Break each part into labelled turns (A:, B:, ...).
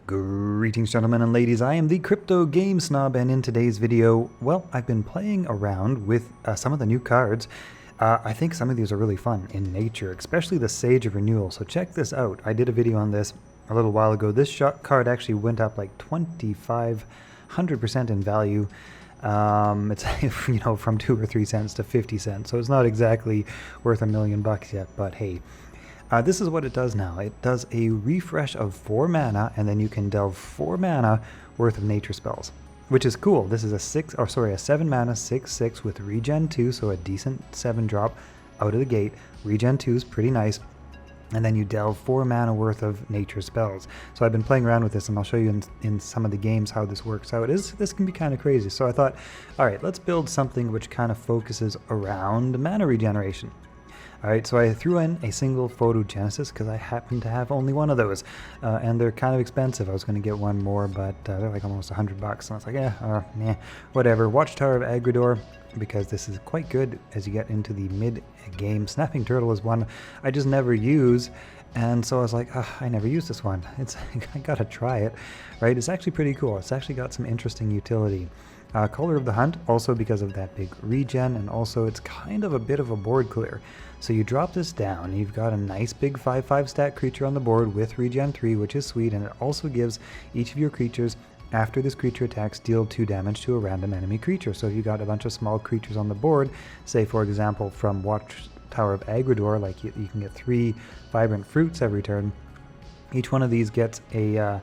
A: Greetings, gentlemen and ladies. I am the Crypto Game Snob, and in today's video, well, I've been playing around with some of the new cards. I think some of these are really fun in nature, especially the Sage of Renewal. So check this out. I did a video on this a little while ago. This card actually went up like 2,500% in value. It's from 2 or 3 cents to 50 cents. So it's not exactly worth $1 million yet, but hey. This is what it does now. It does a refresh of 4 mana, and then you can delve 4 mana worth of nature spells, which is cool. This is a 7 mana 6/6 with regen 2, so a decent 7 drop out of the gate. Regen 2 is pretty nice, and then you delve 4 mana worth of nature spells. So I've been playing around with this, and I'll show you in some of the games how this works out. This can be kind of crazy. So I thought, all right, let's build something which kind of focuses around mana regeneration. Alright, so I threw in a single Photogenesis because I happen to have only one of those, and they're kind of expensive. I was going to get one more, but they're like almost $100, and I was like, whatever. Watchtower of Agridor, because this is quite good as you get into the mid-game. Snapping Turtle is one I just never use, and so I was like, I never use this one. I gotta try it, right? It's actually pretty cool. It's actually got some interesting utility. Color of the Hunt, also because of that big regen, and also it's kind of a bit of a board clear. So you drop this down, you've got a nice big 5/5 stat creature on the board with regen 3, which is sweet, and it also gives each of your creatures, after this creature attacks, deal 2 damage to a random enemy creature. So if you got a bunch of small creatures on the board, say for example from Watchtower of Agridor, like you can get 3 vibrant fruits every turn. Each one of these gets a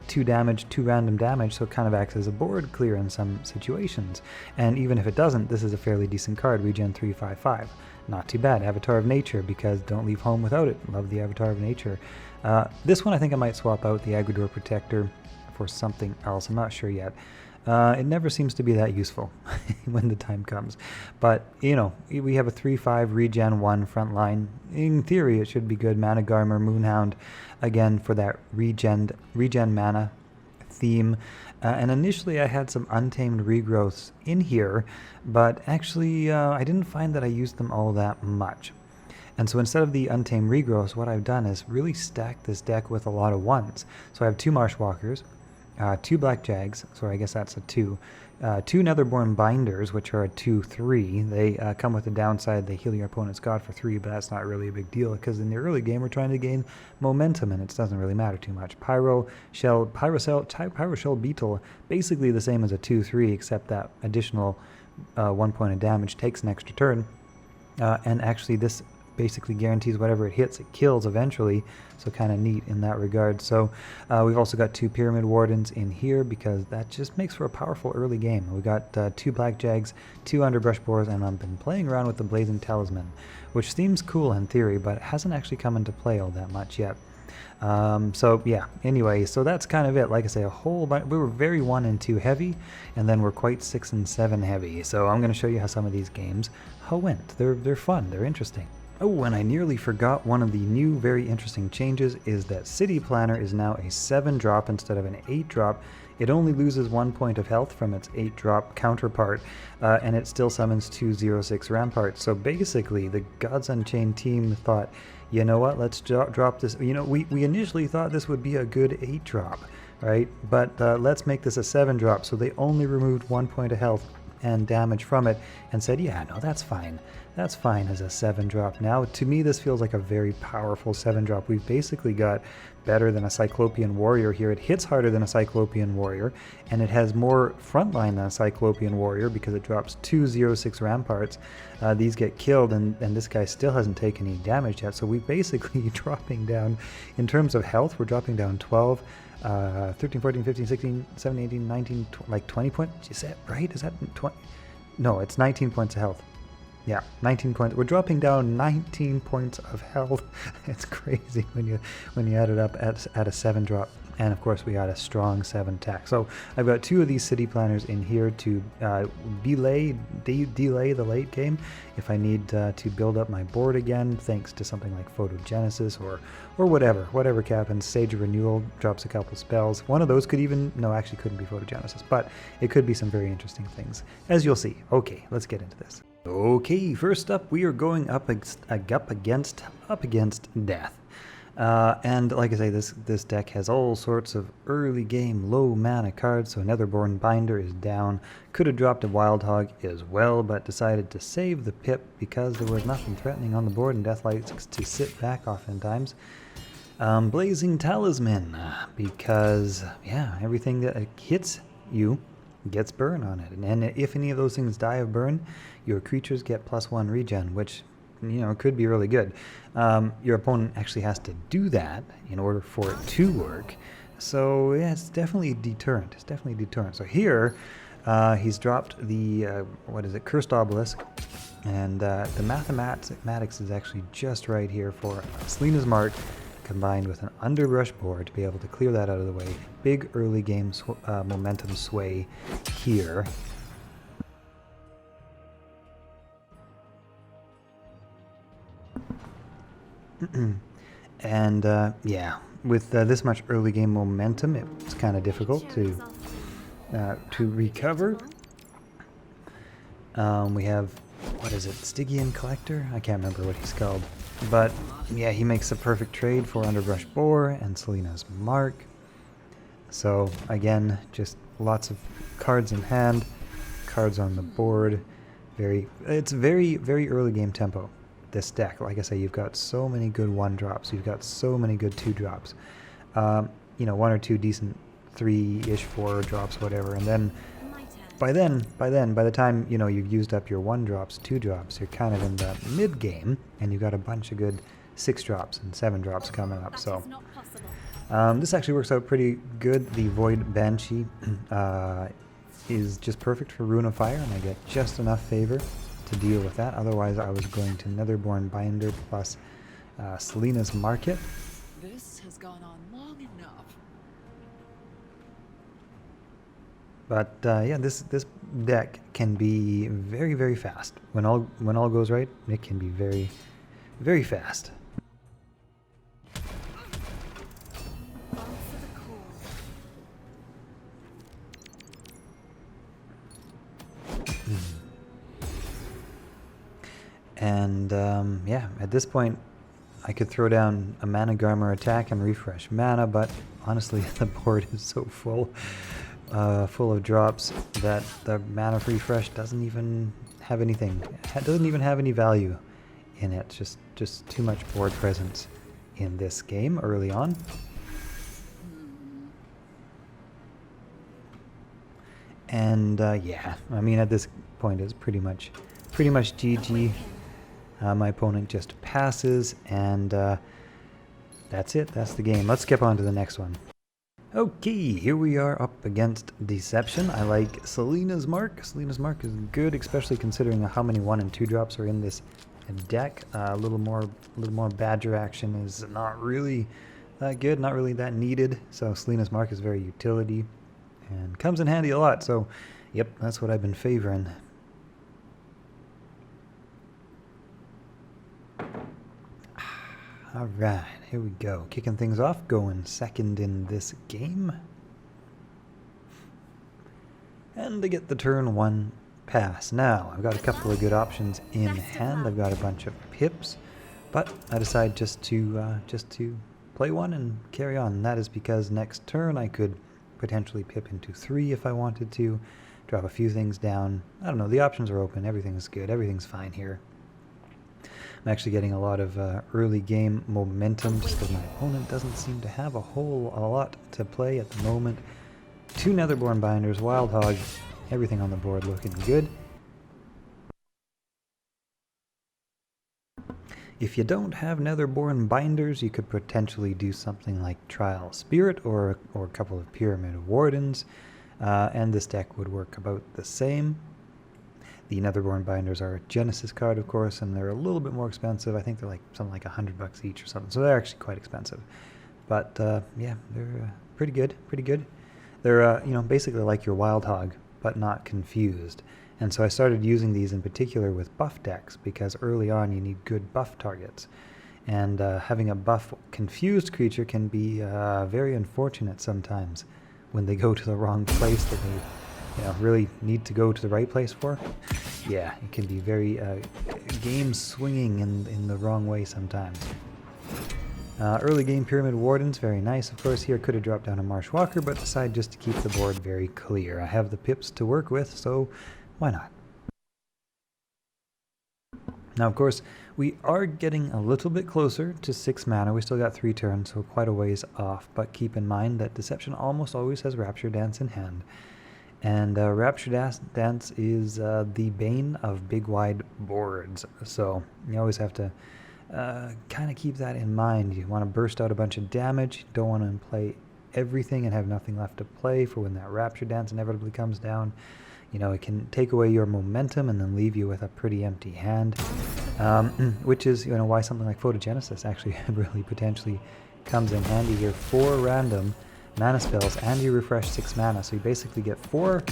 A: 2 damage, 2 random damage, so it kind of acts as a board clear in some situations. And even if it doesn't, this is a fairly decent card, regen 3, 5/5. Not too bad. Avatar of Nature, because don't leave home without it. Love the Avatar of Nature. This one I think I might swap out the Agridor Protector for something else. I'm not sure yet. It never seems to be that useful when the time comes. But, we have a 3/5 regen 1 front line. In theory, it should be good. Mana Garmer, Moonhound, again, for that regen mana theme. And initially I had some Untamed regrowths in here, but actually I didn't find that I used them all that much. And so instead of the Untamed regrowths, what I've done is really stacked this deck with a lot of 1s. So I have 2 Marshwalkers, 2 Black Jags, so I guess that's a 2. 2 Netherborn Binders, which are a 2/3. They come with the downside, they heal your opponent's god for 3, but that's not really a big deal, because in the early game we're trying to gain momentum, and it doesn't really matter too much. Pyro Shell Beetle, basically the same as a 2/3, except that additional 1 point of damage takes an extra turn, and actually this basically guarantees whatever it hits, it kills eventually, so kind of neat in that regard. So we've also got 2 Pyramid Wardens in here, because that just makes for a powerful early game. We got 2 Black Jags, 2 Underbrush Boars, and I've been playing around with the Blazing Talisman, which seems cool in theory, but it hasn't actually come into play all that much yet. So yeah, anyway, so that's kind of it. Like I say, a whole bunch. We were very 1 and 2 heavy, and then we're quite 6 and 7 heavy. So I'm going to show you how some of these games went. They're fun, they're interesting. Oh, and I nearly forgot, one of the new very interesting changes is that City Planner is now a 7 drop instead of an 8 drop. It only loses 1 point of health from its 8 drop counterpart, and it still summons 2 0/6 ramparts. So basically the Gods Unchained team thought, you know what, let's drop this. We initially thought this would be a good 8 drop, right? But let's make this a 7 drop. So they only removed 1 point of health and damage from it, and said, yeah, no, that's fine. That's fine as a 7 drop. Now, to me, this feels like a very powerful 7 drop. We've basically got better than a Cyclopean Warrior here. It hits harder than a Cyclopean Warrior, and it has more frontline than a Cyclopean Warrior, because it drops 2 0/6 ramparts. These get killed, and this guy still hasn't taken any damage yet. So we basically dropping down, in terms of health, we're dropping down 12, 13, 14, 15, 16, 17, 18, 19, like 20 points. Is that right? Is that 20? No, it's 19 points of health. Yeah, 19 points. We're dropping down 19 points of health. It's crazy when you add it up at a 7 drop. And of course we got a strong 7 attack. So I've got 2 of these City Planners in here to delay the late game if I need to build up my board again, thanks to something like Photogenesis or whatever happens. Sage of Renewal drops a couple spells. One of those could even, no, actually couldn't be Photogenesis, but it could be some very interesting things, as you'll see. Okay, let's get into this. Okay, first up we are going up against death. And like I say, this deck has all sorts of early game low mana cards, so Netherborn Binder is down. Could have dropped a Wild Hog as well, but decided to save the Pip because there was nothing threatening on the board and Deathlight to sit back oftentimes. Blazing Talisman, because, yeah, everything that hits you gets burn on it. And if any of those things die of burn, your creatures get +1 regen, which, you know, could be really good. Your opponent actually has to do that in order for it to work. So, yeah, it's definitely a deterrent. It's definitely a deterrent. So here, he's dropped the, Cursed Obelisk. And the mathematics is actually just right here for Selena's Mark, combined with an Underbrush board to be able to clear that out of the way. Big early game momentum sway here. And yeah, with this much early game momentum, it's kind of difficult to recover. We have, what is it, Stygian Collector? I can't remember what he's called. But yeah, he makes a perfect trade for Underbrush Boar and Selena's Mark. So again, just lots of cards in hand, cards on the board. It's very, very early game tempo, this deck. Like I say, you've got so many good 1-drops, you've got so many good 2-drops. You know, 1 or 2 decent 3-ish 4-drops, whatever, and then by the time, you know, you've used up your 1-drops, 2-drops, you're kind of in the mid-game, and you've got a bunch of good 6-drops and 7-drops coming up. So this actually works out pretty good. The Void Banshee is just perfect for Rune of Fire, and I get just enough favor to deal with that. Otherwise, I was going to Netherborn Binder plus Selena's Market.
B: This has gone on long enough.
A: But yeah, this deck can be very, very fast. When all goes right, it can be very, very fast. And yeah, at this point, I could throw down a Mana Garmer attack and refresh mana, but honestly, the board is so full of drops that the mana refresh doesn't even have anything. It doesn't even have any value in it. Just too much board presence in this game early on. And yeah, I mean, at this point it's pretty much GG. My opponent just passes, and that's it. That's the game. Let's skip on to the next one. Okay, here we are up against Deception. I like Selena's Mark. Selena's Mark is good, especially considering how many 1 and 2 drops are in this deck. A little more Badger action is not really that good, not really that needed. So Selena's Mark is very utility and comes in handy a lot. So, yep, that's what I've been favoring. Alright, here we go. Kicking things off, going second in this game. And to get the turn 1 pass. Now, I've got a couple of good options in hand. I've got a bunch of pips, but I decide just to play one and carry on. And that is because next turn I could potentially pip into 3 if I wanted to, drop a few things down. I don't know, the options are open. Everything's good. Everything's fine here. I'm actually getting a lot of early game momentum just because my opponent doesn't seem to have a lot to play at the moment. 2 Netherborn Binders, Wild Hog, everything on the board looking good. If you don't have Netherborn Binders, you could potentially do something like Trial Spirit or a couple of Pyramid Wardens, and this deck would work about the same. The Netherborn Binders are a Genesis card, of course, and they're a little bit more expensive. I think they're like something like $100 each or something, so they're actually quite expensive. But yeah, they're pretty good, pretty good. They're you know, basically like your Wild Hog, but not confused. And so I started using these in particular with buff decks because early on you need good buff targets. And having a buff confused creature can be very unfortunate sometimes when they go to the wrong place that they, you know, really need to go to the right place for. Yeah, it can be very game swinging in the wrong way sometimes. Early game Pyramid Wardens, very nice. Of course, here could have dropped down a Marsh Walker, but decided just to keep the board very clear. I have the pips to work with, so why not? Now, of course, we are getting a little bit closer to 6 mana. We still got 3 turns, so quite a ways off. But keep in mind that Deception almost always has Rapture Dance in hand. And Rapture Dance is the bane of big wide boards. So you always have to kind of keep that in mind. You want to burst out a bunch of damage. You don't want to play everything and have nothing left to play for when that Rapture Dance inevitably comes down. You know, it can take away your momentum and then leave you with a pretty empty hand, which is, you know, why something like Photogenesis actually really potentially comes in handy here. 4 random mana spells, and you refresh 6 mana, so you basically get 4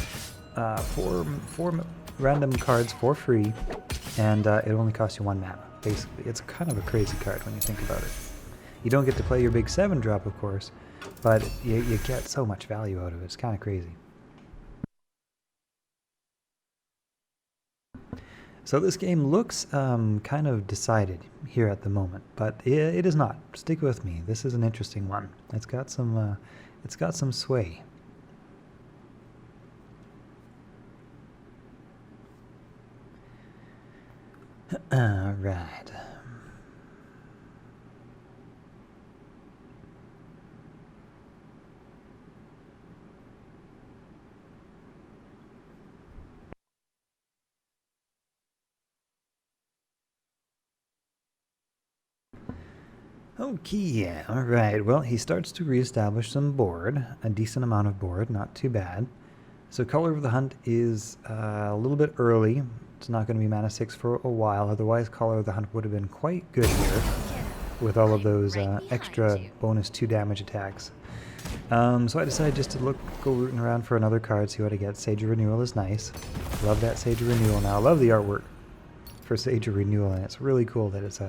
A: random cards for free, and it only costs you 1 mana. Basically, it's kind of a crazy card when you think about it. You don't get to play your big 7-drop, of course, but you get so much value out of it. It's kind of crazy. So this game looks kind of decided here at the moment, but it is not. Stick with me. This is an interesting one. It's got some sway. All right. Okay, alright, well, he starts to reestablish some board, a decent amount of board, not too bad. So Color of the Hunt is a little bit early. It's not going to be mana 6 for a while, otherwise Color of the Hunt would have been quite good here with all of those extra bonus 2 damage attacks. So I decided just to go rooting around for another card, see what I get. Sage of Renewal is nice. Love that Sage of Renewal now. I love the artwork for Sage of Renewal, and it's really cool that it's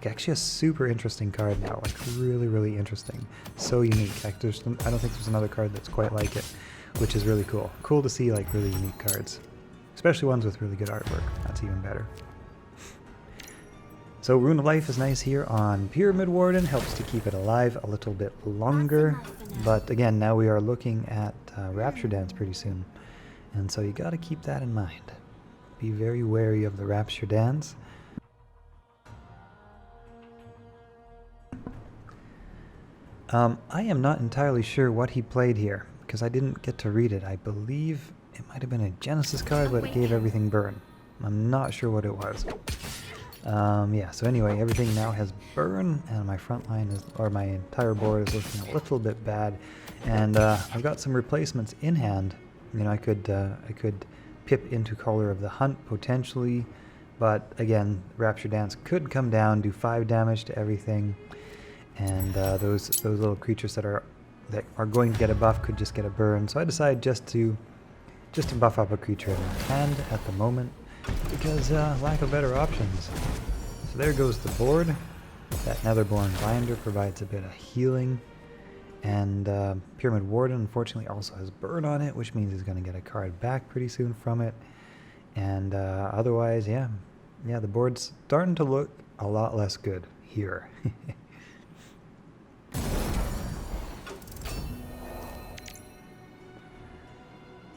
A: actually a super interesting card now, like really interesting, so unique. I don't think there's another card that's quite like it, which is really cool. Cool to see like really unique cards, especially ones with really good artwork. That's even better. So Rune of Life is nice here on Pyramid Warden, helps to keep it alive a little bit longer, but again, now we are looking at Rapture Dance pretty soon, and so you got to keep that in mind. Be very wary of the Rapture Dance. I am not entirely sure what he played here, because I didn't get to read it. I believe it might have been a Genesis card, but it gave everything burn. I'm not sure what it was. Yeah, so anyway, everything now has burn, and my front line my entire board is looking a little bit bad. And I've got some replacements in hand. You know, I could pip into Color of the Hunt potentially, but again, Rapture Dance could come down, do 5 damage to everything. And those little creatures that are going to get a buff could just get a burn. So I decided just to buff up a creature in my hand at the moment, because lack of better options. So there goes the board. That Netherborn Binder provides a bit of healing, and Pyramid Warden unfortunately also has burn on it, which means he's going to get a card back pretty soon from it. And otherwise, yeah, the board's starting to look a lot less good here.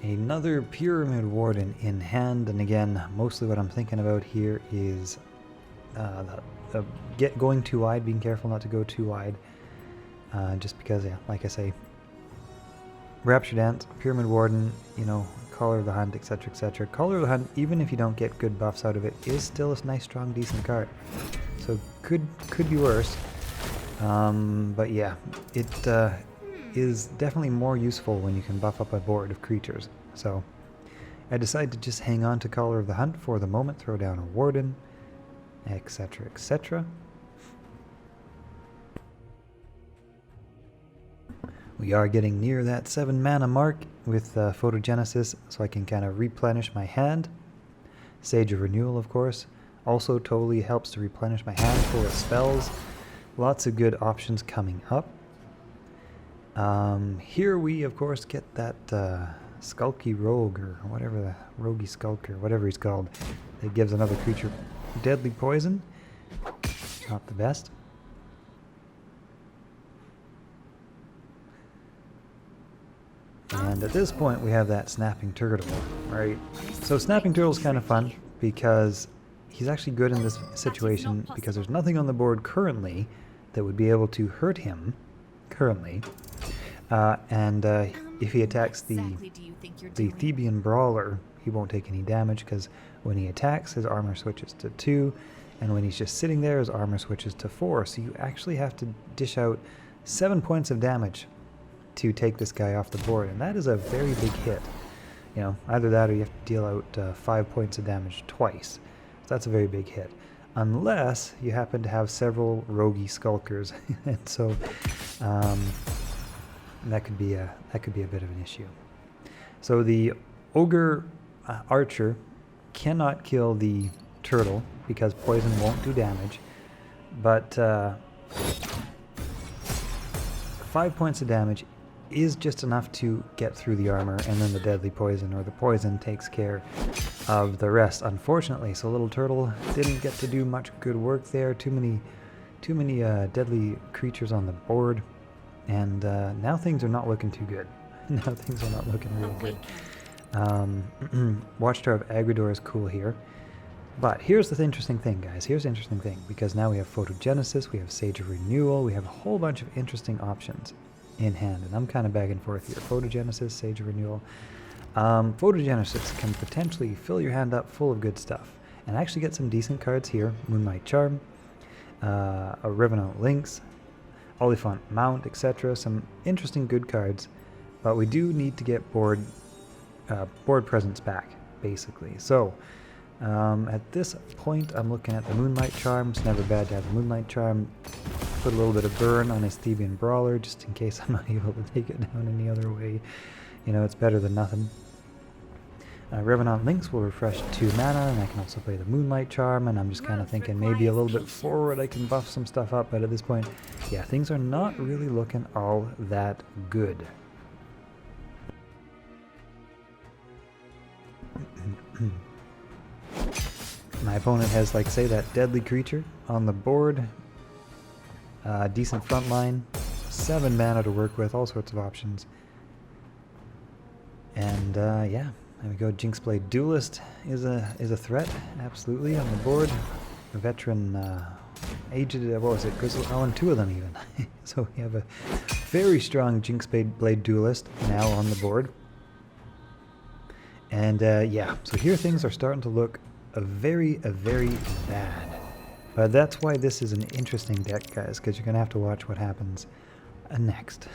A: Another Pyramid Warden in hand, and again, mostly what I'm thinking about here is going too wide, being careful not to go too wide, just because, yeah, like I say, Rapture Dance, Pyramid Warden, you know, Color of the Hunt, etc, etc. Color of the Hunt, even if you don't get good buffs out of it, is still a nice, strong, decent card. So could be worse, but yeah, it is definitely more useful when you can buff up a board of creatures. So I decided to just hang on to Color of the Hunt for the moment, throw down a Warden, etc, etc. We are getting near that 7 mana mark with Photogenesis, so I can kind of replenish my hand. Sage of Renewal, of course, also totally helps to replenish my hand full of spells. Lots of good options coming up. Here we, of course, get that Skulky Rogue, or whatever, the Roguey Skulker, whatever he's called. It gives another creature deadly poison. Not the best. And at this point, we have that snapping turtle, right? So snapping turtle's kind of fun because he's actually good in this situation because there's nothing on the board currently that would be able to hurt him currently. If he attacks the Theban Brawler, he won't take any damage because when he attacks, his armor switches to 2, and when he's just sitting there, his armor switches to 4. So you actually have to dish out 7 points of damage to take this guy off the board, and that is a very big hit. You know, either that or you have to deal out 5 points of damage twice. So that's a very big hit. Unless you happen to have several roguey skulkers, and so that could be a bit of an issue. So the ogre archer cannot kill the turtle because poison won't do damage, but 5 points of damage is just enough to get through the armor, and then the deadly poison or the poison takes care of the rest, unfortunately. So little turtle didn't get to do much good work there. Too many deadly creatures on the board, and now things are not looking too good. Now things are not looking real good. Watchtower of Agridor is cool here. But here's the interesting thing, guys. Here's the interesting thing, because now we have Photogenesis, we have Sage of Renewal, we have a whole bunch of interesting options in hand, and I'm kind of back and forth here. Photogenesis, Sage of Renewal. Photogenesis can potentially fill your hand up full of good stuff, and actually get some decent cards here. Moonlight Charm, a Revenant Lynx, Oliphant Mount, etc. Some interesting good cards, but we do need to get board presence back, basically. So at this point, I'm looking at the Moonlight Charm. It's never bad to have a Moonlight Charm. Put a little bit of burn on his Theban Brawler, just in case I'm not able to take it down any other way. You know, it's better than nothing. Revenant Lynx will refresh 2 mana, and I can also play the Moonlight Charm, and I'm just kind of thinking maybe a little bit forward I can buff some stuff up, but at this point, yeah, things are not really looking all that good. My opponent has, like, say, that deadly creature on the board. Decent front line. 7 mana to work with, all sorts of options. And yeah, there we go. Jinxblade Duelist is a threat, absolutely, on the board. A veteran, aged, what was it? Grizzle, oh, and 2 of them even. So we have a very strong Jinxblade Duelist now on the board. And yeah, so here things are starting to look very bad. But that's why this is an interesting deck, guys, because you're going to have to watch what happens next.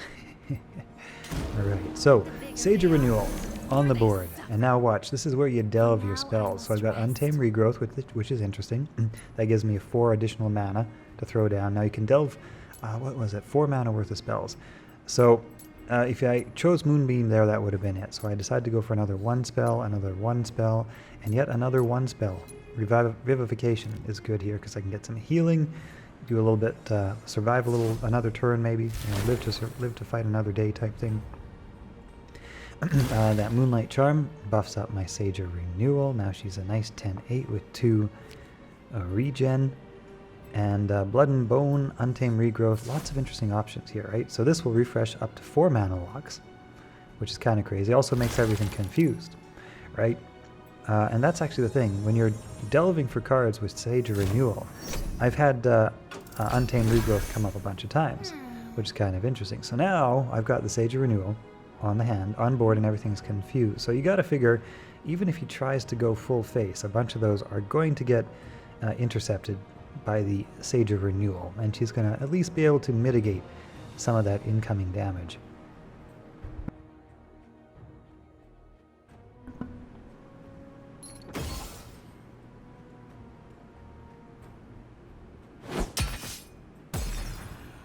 A: Alright, so Sage of Renewal on the board. And now watch, this is where you delve your spells. So I've got Untamed Regrowth, which is interesting. That gives me 4 additional mana to throw down. Now you can delve, what was it, 4 mana worth of spells. So if I chose Moonbeam there, that would have been it. So I decided to go for another 1 spell, another 1 spell, and yet another 1 spell. Revivification is good here because I can get some healing, do a little bit, survive a little, another turn maybe, you know, live to fight another day type thing. That Moonlight Charm buffs up my Sage of Renewal. Now she's a nice 10-8 with 2 regen. And Blood and Bone, Untamed Regrowth, lots of interesting options here, right? So this will refresh up to 4 mana locks, which is kind of crazy. Also makes everything confused, right? And that's actually the thing. When you're delving for cards with Sage of Renewal, I've had Untamed Regrowth come up a bunch of times, which is kind of interesting. So now I've got the Sage of Renewal on the hand, on board, and everything's confused. So you got to figure, even if he tries to go full face, a bunch of those are going to get intercepted by the Sage of Renewal, and she's going to at least be able to mitigate some of that incoming damage.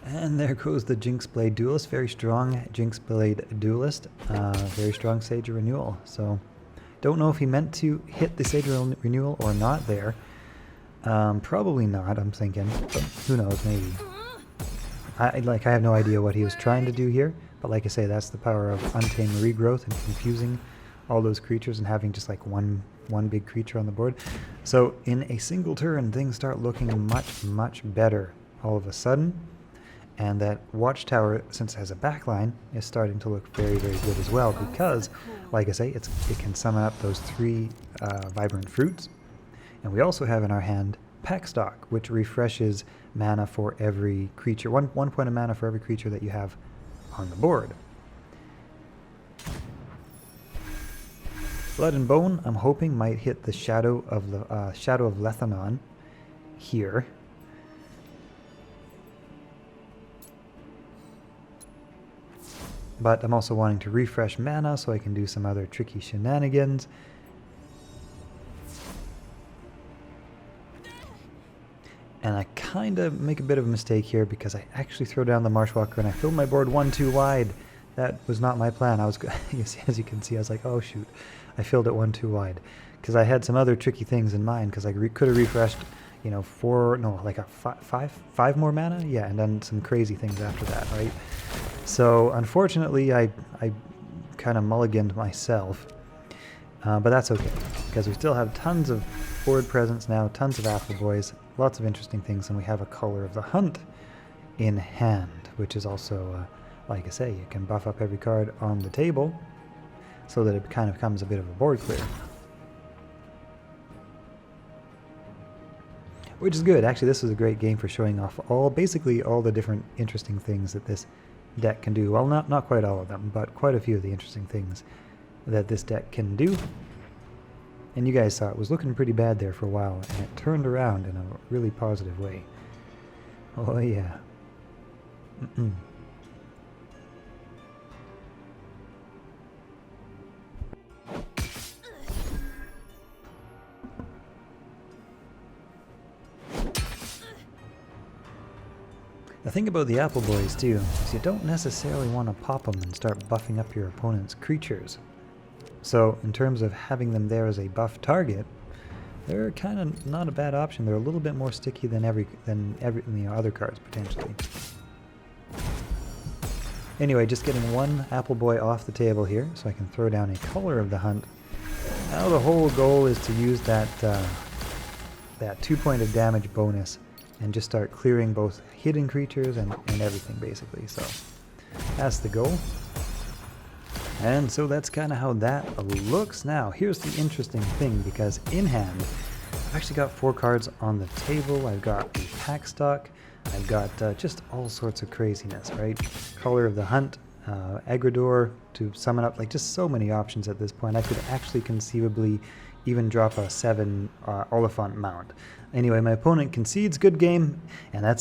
A: And there goes the Jinxblade Duelist, very strong Jinxblade Duelist, very strong Sage of Renewal. So, don't know if he meant to hit the Sage of Renewal or not there. Probably not, I'm thinking, but who knows, maybe. I have no idea what he was trying to do here, but like I say, that's the power of Untamed Regrowth and confusing all those creatures and having just like one big creature on the board. So in a single turn, things start looking much better all of a sudden. And that watchtower, since it has a backline, is starting to look very, very good as well because, like I say, it can summon up those 3 vibrant fruits. And we also have in our hand Pack Stock, which refreshes mana for every creature. One point of mana for every creature that you have on the board. Blood and Bone, I'm hoping, might hit the Shadow of Lethanon here. But I'm also wanting to refresh mana so I can do some other tricky shenanigans. And I kind of make a bit of a mistake here because I actually throw down the Marshwalker and I fill my board 1 too wide. That was not my plan. I was, as you can see, I was like, oh shoot, I filled it 1 too wide. Because I had some other tricky things in mind because I could have refreshed, you know, 5 more mana? Yeah, and done some crazy things after that, right? So unfortunately, I kind of mulliganed myself. But that's okay, because we still have tons of board presence now, tons of Apple Boys, lots of interesting things, and we have a Color of the Hunt in hand, which is also, like I say, you can buff up every card on the table so that it kind of becomes a bit of a board clear. Which is good. Actually, this was a great game for showing off basically all the different interesting things that this deck can do. Well, not quite all of them, but quite a few of the interesting things that this deck can do. And you guys saw it was looking pretty bad there for a while, and it turned around in a really positive way. Oh yeah. The thing about the Apple Boys too is you don't necessarily want to pop them and start buffing up your opponent's creatures. So in terms of having them there as a buff target, they're kind of not a bad option. They're a little bit more sticky than every other cards potentially. Anyway, just getting 1 Apple Boy off the table here so I can throw down a Color of the Hunt. Now the whole goal is to use that 2 point of damage bonus and just start clearing both hidden creatures and everything basically. So that's the goal. And so that's kind of how that looks. Now, here's the interesting thing, because in hand, I've actually got 4 cards on the table. I've got the Pack Stock. I've got just all sorts of craziness, right? Color of the Hunt, Egredore to summon up, like just so many options at this point. I could actually conceivably even drop a 7 Oliphant mount. Anyway, my opponent concedes. Good game, and that's it.